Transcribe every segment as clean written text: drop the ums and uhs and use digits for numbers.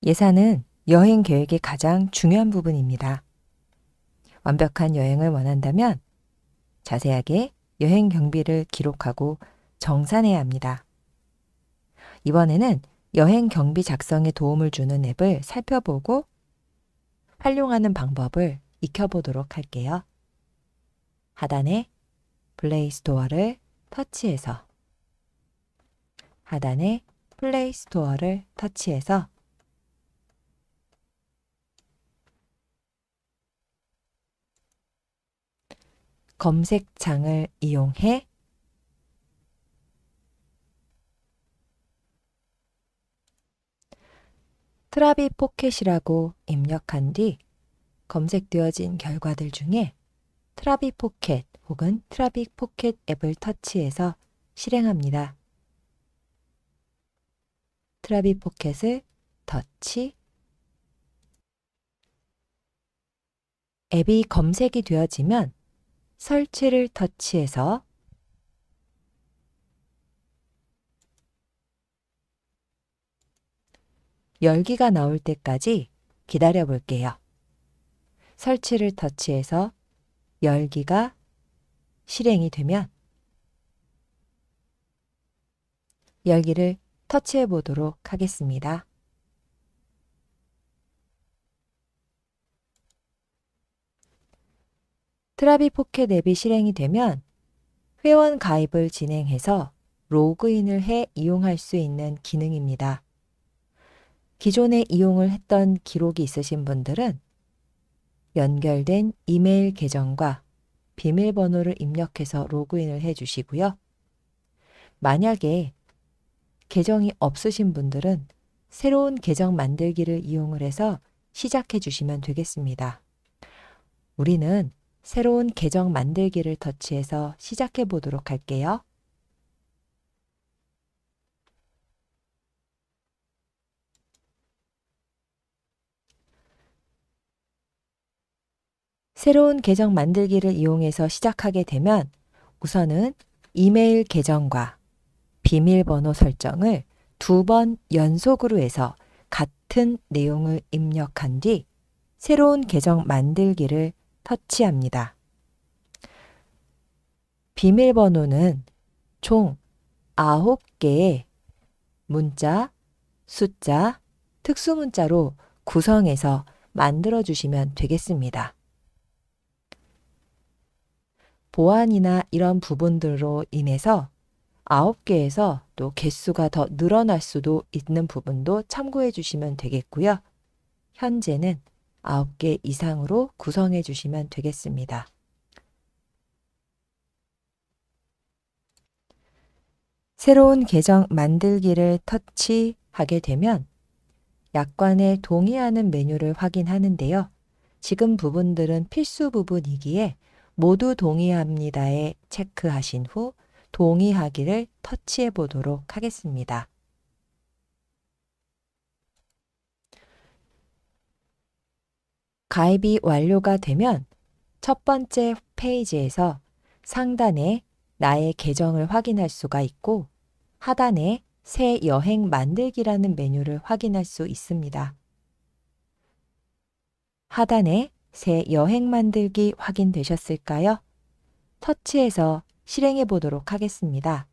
예산은 여행 계획의 가장 중요한 부분입니다. 완벽한 여행을 원한다면 자세하게 여행 경비를 기록하고 정산해야 합니다. 이번에는 여행 경비 작성에 도움을 주는 앱을 살펴보고 활용하는 방법을 익혀보도록 할게요. 하단에 플레이 스토어를 터치해서 검색창을 이용해 트라비 포켓이라고 입력한 뒤 검색되어진 결과들 중에 트라비 포켓 혹은 트라비 포켓 앱을 터치해서 실행합니다. 트라비 포켓을 터치, 앱이 검색이 되어지면 설치를 터치해서 열기가 나올 때까지 기다려 볼게요. 설치를 터치해서 열기가 실행이 되면 열기를 터치해 보도록 하겠습니다. 트라비 포켓 앱이 실행이 되면 회원 가입을 진행해서 로그인을 해 이용할 수 있는 기능입니다. 기존에 이용을 했던 기록이 있으신 분들은 연결된 이메일 계정과 비밀번호를 입력해서 로그인을 해 주시고요. 만약에 계정이 없으신 분들은 새로운 계정 만들기를 이용을 해서 시작해 주시면 되겠습니다. 우리는 새로운 계정 만들기를 터치해서 시작해 보도록 할게요. 새로운 계정 만들기를 이용해서 시작하게 되면 우선은 이메일 계정과 비밀번호 설정을 2번 연속으로 해서 같은 내용을 입력한 뒤 새로운 계정 만들기를 터치합니다. 비밀번호는 총 9개의 문자, 숫자, 특수문자로 구성해서 만들어 주시면 되겠습니다. 보안이나 이런 부분들로 인해서 9개에서 또 개수가 더 늘어날 수도 있는 부분도 참고해 주시면 되겠고요. 현재는 9개 이상으로 구성해 주시면 되겠습니다. 새로운 계정 만들기를 터치하게 되면 약관에 동의하는 메뉴를 확인하는데요. 지금 부분들은 필수 부분이기에 모두 동의합니다에 체크하신 후 동의하기를 터치해 보도록 하겠습니다. 가입이 완료가 되면 첫 번째 페이지에서 상단에 나의 계정을 확인할 수가 있고 하단에 새 여행 만들기라는 메뉴를 확인할 수 있습니다. 하단에 새 여행 만들기 확인되셨을까요? 터치해서 실행해 보도록 하겠습니다.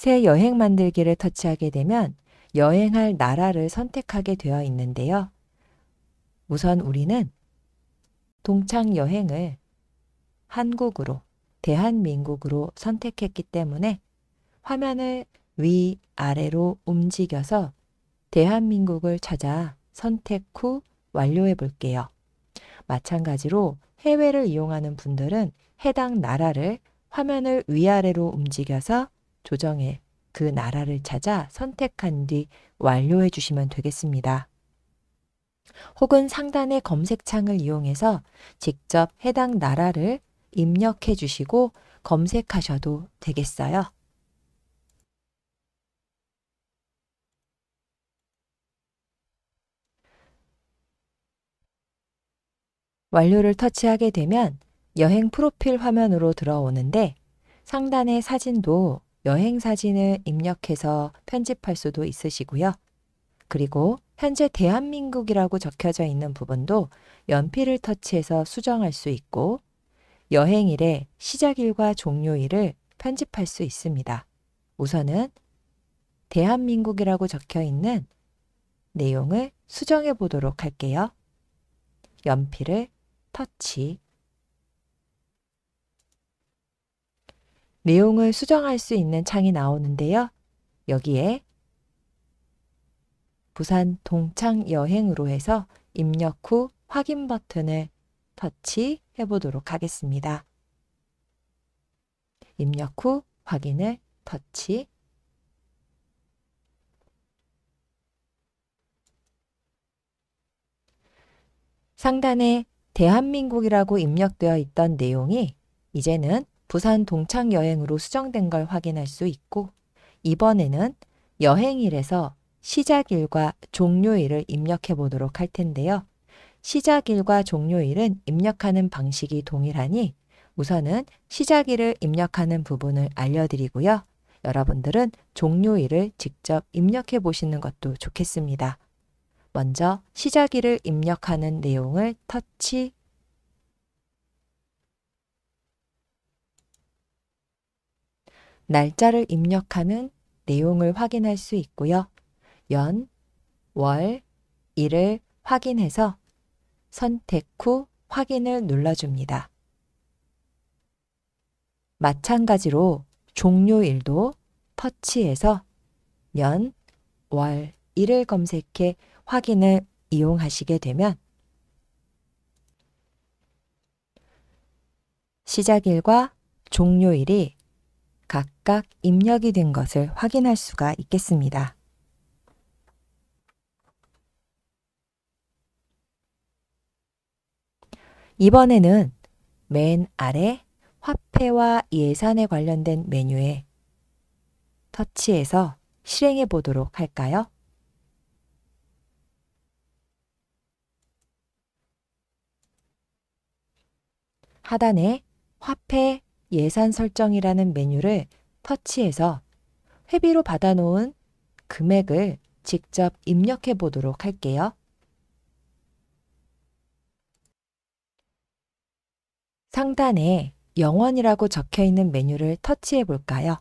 새 여행 만들기를 터치하게 되면 여행할 나라를 선택하게 되어 있는데요. 우선 우리는 동창 여행을 한국으로, 대한민국으로 선택했기 때문에 화면을 위아래로 움직여서 대한민국을 찾아 선택 후 완료해 볼게요. 마찬가지로 해외를 이용하는 분들은 해당 나라를 화면을 위아래로 움직여서 조정해 그 나라를 찾아 선택한 뒤 완료해 주시면 되겠습니다. 혹은 상단의 검색창을 이용해서 직접 해당 나라를 입력해 주시고 검색하셔도 되겠어요. 완료를 터치하게 되면 여행 프로필 화면으로 들어오는데 상단의 사진도 여행 사진을 입력해서 편집할 수도 있으시고요. 그리고 현재 대한민국이라고 적혀져 있는 부분도 연필을 터치해서 수정할 수 있고 여행일의 시작일과 종료일을 편집할 수 있습니다. 우선은 대한민국이라고 적혀 있는 내용을 수정해 보도록 할게요. 연필을 터치. 내용을 수정할 수 있는 창이 나오는데요. 여기에 부산 동창 여행으로 해서 입력 후 확인 버튼을 터치해 보도록 하겠습니다. 입력 후 확인을 터치. 상단에 대한민국이라고 입력되어 있던 내용이 이제는 부산 동창 여행으로 수정된 걸 확인할 수 있고 이번에는 여행일에서 시작일과 종료일을 입력해 보도록 할 텐데요. 시작일과 종료일은 입력하는 방식이 동일하니 우선은 시작일을 입력하는 부분을 알려드리고요. 여러분들은 종료일을 직접 입력해 보시는 것도 좋겠습니다. 먼저 시작일을 입력하는 내용을 터치. 날짜를 입력하는 내용을 확인할 수 있고요. 연, 월, 일을 확인해서 선택 후 확인을 눌러줍니다. 마찬가지로 종료일도 터치해서 연, 월, 일을 검색해 확인을 이용하시게 되면 시작일과 종료일이 각각 입력이 된 것을 확인할 수가 있겠습니다. 이번에는 맨 아래 화폐와 예산에 관련된 메뉴에 터치해서 실행해 보도록 할까요? 하단에 화폐 예산 설정이라는 메뉴를 터치해서 회비로 받아놓은 금액을 직접 입력해 보도록 할게요. 상단에 0원이라고 적혀 있는 메뉴를 터치해 볼까요?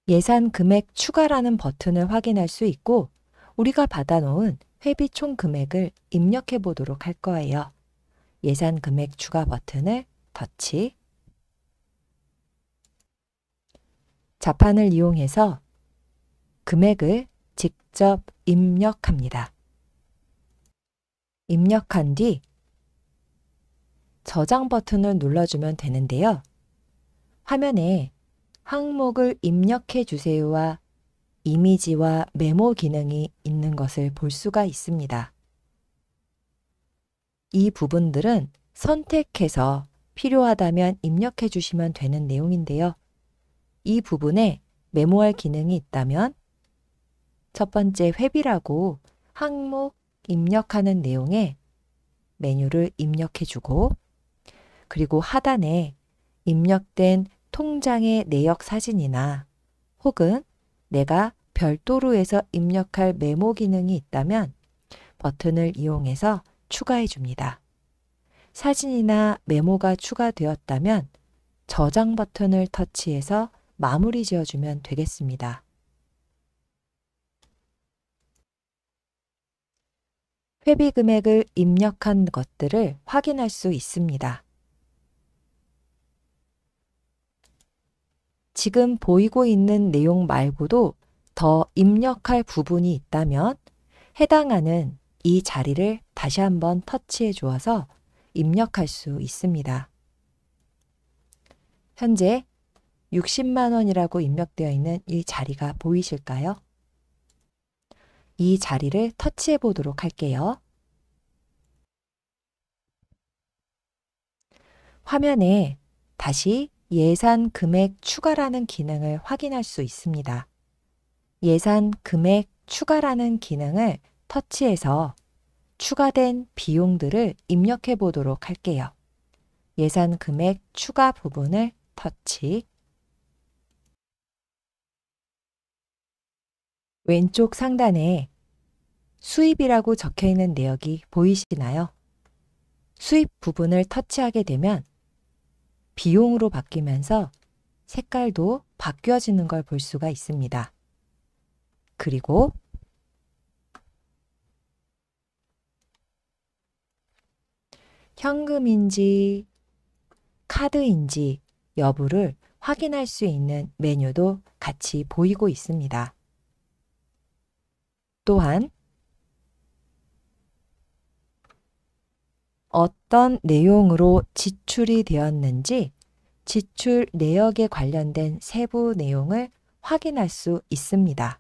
예산 금액 추가라는 버튼을 확인할 수 있고 우리가 받아놓은 회비 총 금액을 입력해 보도록 할 거예요. 예산 금액 추가 버튼을 터치. 자판을 이용해서 금액을 직접 입력합니다. 입력한 뒤 저장 버튼을 눌러주면 되는데요. 화면에 항목을 입력해 주세요와 이미지와 메모 기능이 있는 것을 볼 수가 있습니다. 이 부분들은 선택해서 필요하다면 입력해 주시면 되는 내용인데요. 이 부분에 메모할 기능이 있다면 첫 번째 회비라고 항목 입력하는 내용에 메뉴를 입력해 주고 그리고 하단에 입력된 통장의 내역 사진이나 혹은 내가 별도로 해서 입력할 메모 기능이 있다면 버튼을 이용해서 추가해 줍니다. 사진이나 메모가 추가되었다면 저장 버튼을 터치해서 마무리 지어주면 되겠습니다. 회비 금액을 입력한 것들을 확인할 수 있습니다. 지금 보이고 있는 내용 말고도 더 입력할 부분이 있다면 해당하는 이 자리를 다시 한번 터치해 주어서 입력할 수 있습니다. 현재 60만 원이라고 입력되어 있는 이 자리가 보이실까요? 이 자리를 터치해 보도록 할게요. 화면에 다시 예산 금액 추가라는 기능을 확인할 수 있습니다. 예산 금액 추가라는 기능을 터치해서 추가된 비용들을 입력해 보도록 할게요. 예산 금액 추가 부분을 터치. 왼쪽 상단에 수입이라고 적혀 있는 내역이 보이시나요? 수입 부분을 터치하게 되면 비용으로 바뀌면서 색깔도 바뀌어지는 걸 볼 수가 있습니다. 그리고 현금인지 카드인지 여부를 확인할 수 있는 메뉴도 같이 보이고 있습니다. 또한 어떤 내용으로 지출이 되었는지 지출 내역에 관련된 세부 내용을 확인할 수 있습니다.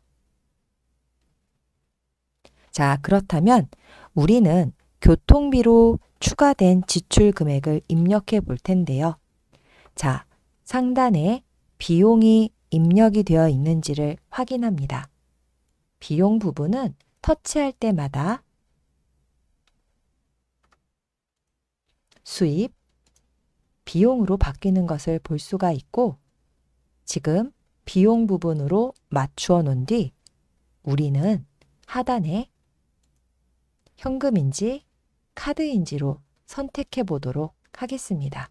자, 그렇다면 우리는 교통비로 추가된 지출 금액을 입력해 볼 텐데요. 자, 상단에 비용이 입력이 되어 있는지를 확인합니다. 비용 부분은 터치할 때마다 수입, 비용으로 바뀌는 것을 볼 수가 있고 지금 비용 부분으로 맞추어 놓은 뒤 우리는 하단에 현금인지 카드인지로 선택해 보도록 하겠습니다.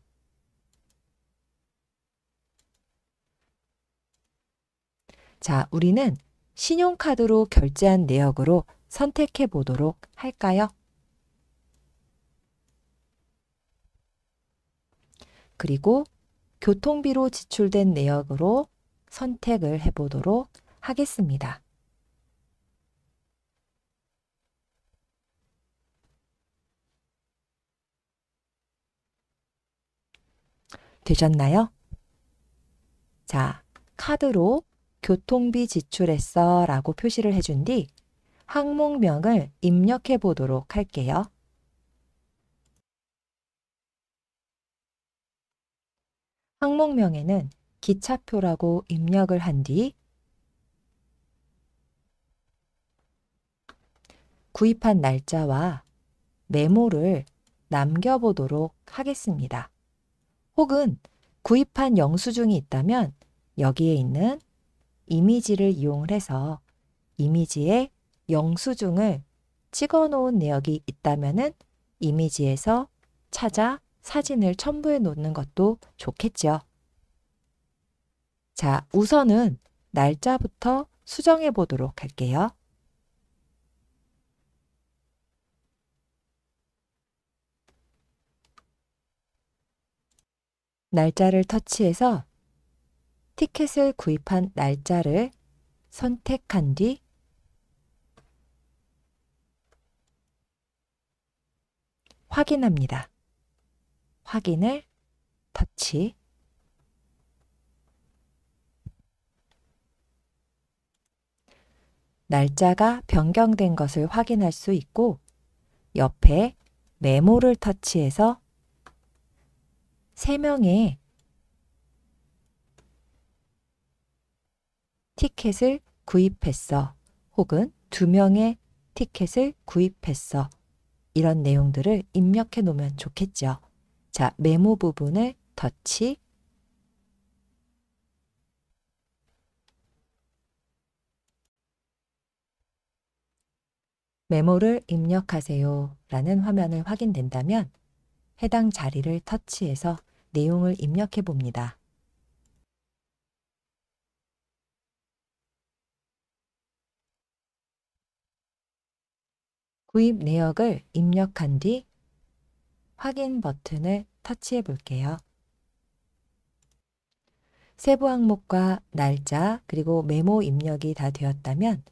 자, 우리는 신용카드로 결제한 내역으로 선택해 보도록 할까요? 그리고 교통비로 지출된 내역으로 선택을 해 보도록 하겠습니다. 되셨나요? 자, 카드로 교통비 지출했어 라고 표시를 해준 뒤 항목명을 입력해 보도록 할게요. 항목명에는 기차표라고 입력을 한 뒤 구입한 날짜와 메모를 남겨보도록 하겠습니다. 혹은 구입한 영수증이 있다면 여기에 있는 이미지를 이용을 해서 이미지에 영수증을 찍어 놓은 내역이 있다면 이미지에서 찾아 사진을 첨부해 놓는 것도 좋겠죠. 자, 우선은 날짜부터 수정해 보도록 할게요. 날짜를 터치해서 티켓을 구입한 날짜를 선택한 뒤 확인합니다. 확인을 터치. 날짜가 변경된 것을 확인할 수 있고 옆에 메모를 터치해서 3명의 티켓을 구입했어 혹은 2명의 티켓을 구입했어 이런 내용들을 입력해 놓으면 좋겠죠. 자, 메모 부분을 터치. 메모를 입력하세요 라는 화면을 확인된다면 해당 자리를 터치해서 내용을 입력해 봅니다. 구입 내역을 입력한 뒤 확인 버튼을 터치해 볼게요. 세부 항목과 날짜 그리고 메모 입력이 다 되었다면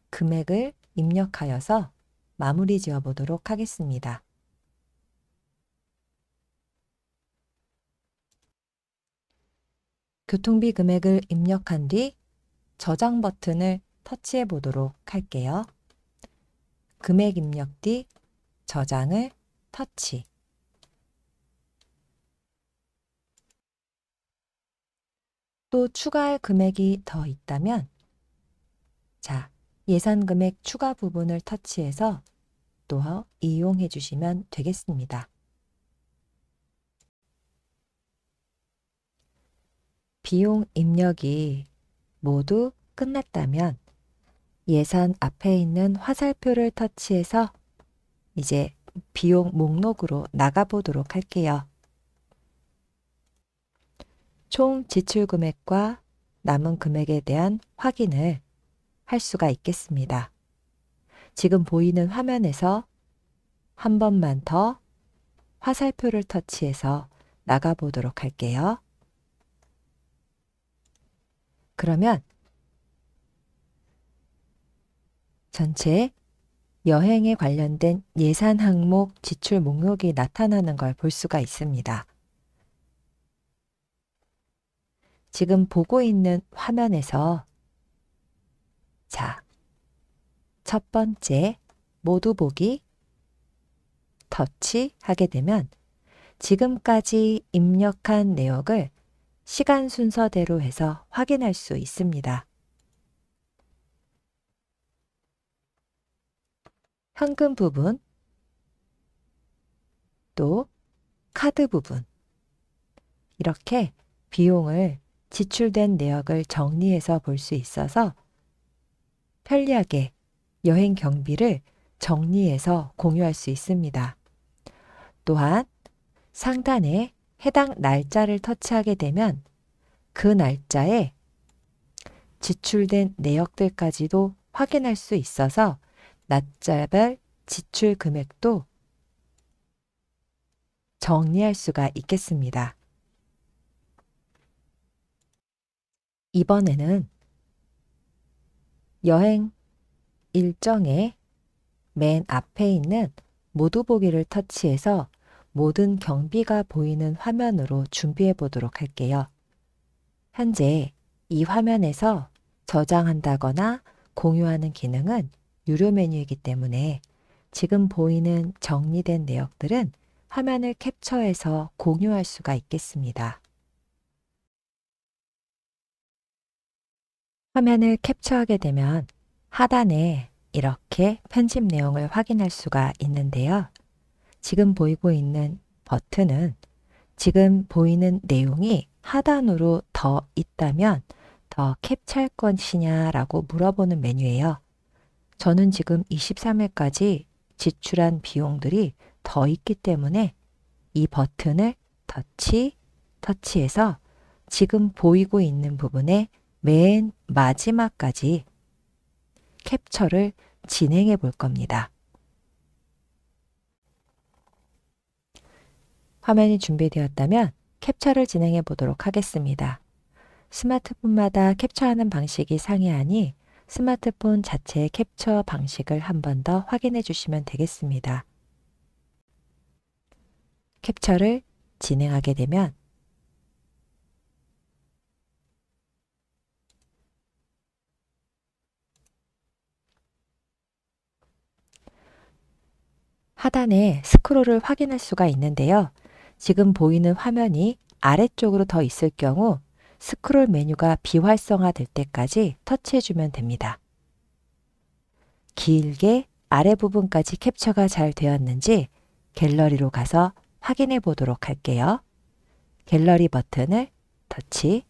금액을 입력하여서 마무리 지어 보도록 하겠습니다. 교통비 금액을 입력한 뒤 저장 버튼을 터치해 보도록 할게요. 금액 입력 뒤 저장을 터치. 또 추가할 금액이 더 있다면 자, 예산 금액 추가 부분을 터치해서 또 이용해 주시면 되겠습니다. 비용 입력이 모두 끝났다면 예산 앞에 있는 화살표를 터치해서 이제 비용 목록으로 나가보도록 할게요. 총 지출 금액과 남은 금액에 대한 확인을 할 수가 있겠습니다. 지금 보이는 화면에서 한 번만 더 화살표를 터치해서 나가보도록 할게요. 그러면 전체 여행에 관련된 예산 항목 지출 목록이 나타나는 걸 볼 수가 있습니다. 지금 보고 있는 화면에서 자, 첫 번째 모두 보기 터치하게 되면 지금까지 입력한 내역을 시간 순서대로 해서 확인할 수 있습니다. 현금 부분, 또 카드 부분, 이렇게 비용을 지출된 내역을 정리해서 볼 수 있어서 편리하게 여행 경비를 정리해서 공유할 수 있습니다. 또한 상단에 해당 날짜를 터치하게 되면 그 날짜에 지출된 내역들까지도 확인할 수 있어서 날짜별 지출 금액도 정리할 수가 있겠습니다. 이번에는 여행 일정의 맨 앞에 있는 모두 보기를 터치해서 모든 경비가 보이는 화면으로 준비해 보도록 할게요. 현재 이 화면에서 저장한다거나 공유하는 기능은 유료 메뉴이기 때문에 지금 보이는 정리된 내역들은 화면을 캡처해서 공유할 수가 있겠습니다. 화면을 캡처하게 되면 하단에 이렇게 편집 내용을 확인할 수가 있는데요. 지금 보이고 있는 버튼은 지금 보이는 내용이 하단으로 더 있다면 더 캡처할 것이냐라고 물어보는 메뉴예요. 저는 지금 23일까지 지출한 비용들이 더 있기 때문에 이 버튼을 터치해서 지금 보이고 있는 부분에 맨 마지막까지 캡처를 진행해 볼 겁니다. 화면이 준비되었다면 캡처를 진행해 보도록 하겠습니다. 스마트폰마다 캡처하는 방식이 상이하니 스마트폰 자체의 캡처 방식을 한 번 더 확인해 주시면 되겠습니다. 캡처를 진행하게 되면 하단에 스크롤을 확인할 수가 있는데요. 지금 보이는 화면이 아래쪽으로 더 있을 경우 스크롤 메뉴가 비활성화될 때까지 터치해주면 됩니다. 길게 아래 부분까지 캡처가 잘 되었는지 갤러리로 가서 확인해 보도록 할게요. 갤러리 버튼을 터치.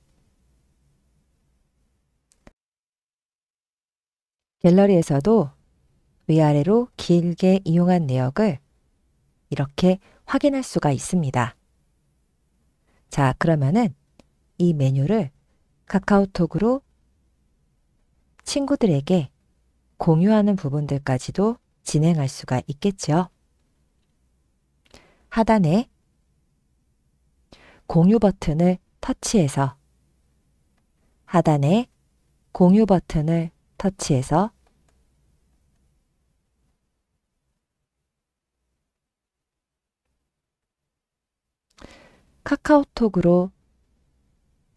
갤러리에서도 위아래로 길게 이용한 내역을 이렇게 확인할 수가 있습니다. 자, 그러면은 이 메뉴를 카카오톡으로 친구들에게 공유하는 부분들까지도 진행할 수가 있겠죠. 하단에 공유 버튼을 터치해서 하단에 공유 버튼을 터치해서 카카오톡으로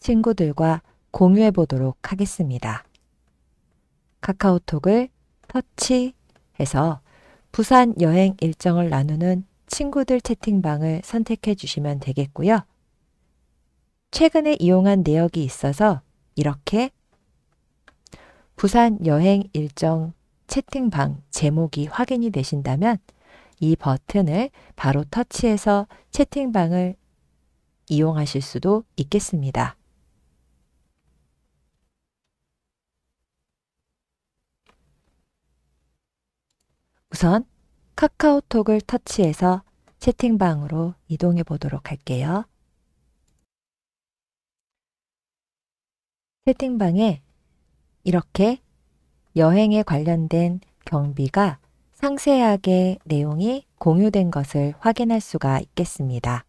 친구들과 공유해 보도록 하겠습니다. 카카오톡을 터치해서 부산 여행 일정을 나누는 친구들 채팅방을 선택해 주시면 되겠고요. 최근에 이용한 내역이 있어서 이렇게 부산 여행 일정 채팅방 제목이 확인이 되신다면 이 버튼을 바로 터치해서 채팅방을 이용하실 수도 있겠습니다. 우선 카카오톡을 터치해서 채팅방으로 이동해 보도록 할게요. 채팅방에 이렇게 여행에 관련된 경비가 상세하게 내용이 공유된 것을 확인할 수가 있겠습니다.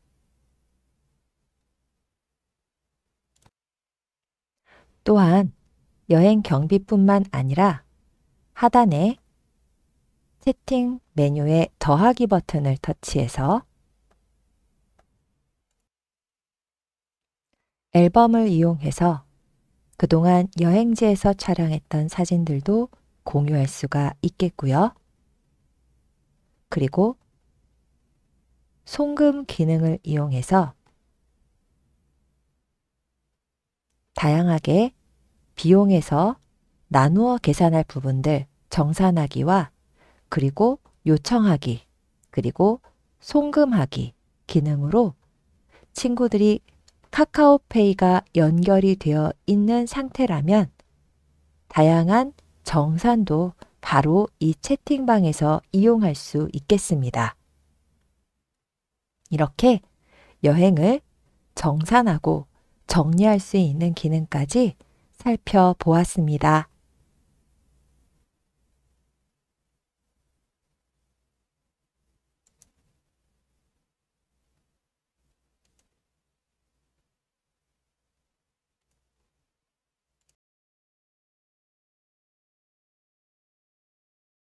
또한 여행 경비뿐만 아니라 하단에 채팅 메뉴의 더하기 버튼을 터치해서 앨범을 이용해서 그동안 여행지에서 촬영했던 사진들도 공유할 수가 있겠고요. 그리고 송금 기능을 이용해서 다양하게 비용에서 나누어 계산할 부분들 정산하기와 그리고 요청하기, 그리고 송금하기 기능으로 친구들이 카카오페이가 연결이 되어 있는 상태라면 다양한 정산도 바로 이 채팅방에서 이용할 수 있겠습니다. 이렇게 여행을 정산하고 정리할 수 있는 기능까지 살펴보았습니다.